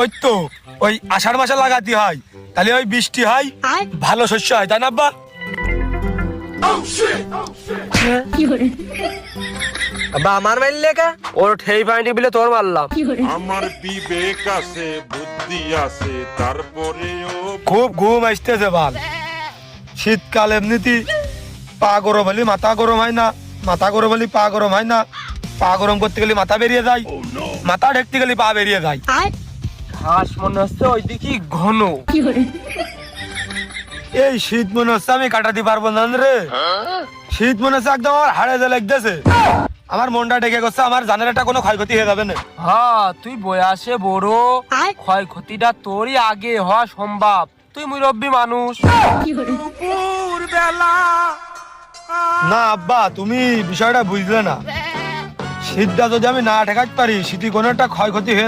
ওই তো ওই আষাঢ় মাসে লাগাতে হয়, তাহলে ওই বৃষ্টি হয়, ভালো শস্য হয়, তাই না আব্বা? আব্বা আমার মারলে কা? ওর ঠেই পাইনি বলে তোর মারলাম। আমার বিবেক আছে, বুদ্ধি আছে, তারপরেও খুব ঘুম আসতেছে বাল। শীতকাল এমনিতে পা গরম হলে মাথা গরম হয় না, মাথা গরম হলে পা গরম হয় না, পা গরম করতে গেলে মাথা বেরিয়ে যায়, মাথা ঢেকতে গেলে পা বেরিয়ে যায়। ঘাস মনে হচ্ছে ওই দিকে ঘন। এই শীত মনে হচ্ছে আমি কাটাতে পারবো না রে। শীত মনে হচ্ছে একদম আমার হাড়ে যে লাগতেছে, আমার মনটা ডেকে করছে আমার জানের একটা কোনো ক্ষয়ক্ষতি হয়ে যাবে না। হ্যাঁ তুই বয়সে বড়, ক্ষয়ক্ষতিটা তোরই আগে হওয়া সম্ভব। তুই মুরব্বী মানুষ। না আব্বা, তুমি বিষয়টা বুঝলে না। শীতটা যদি আমি না ঠেকাতে পারি, শীতে কোনো একটা ক্ষয়ক্ষতি হয়ে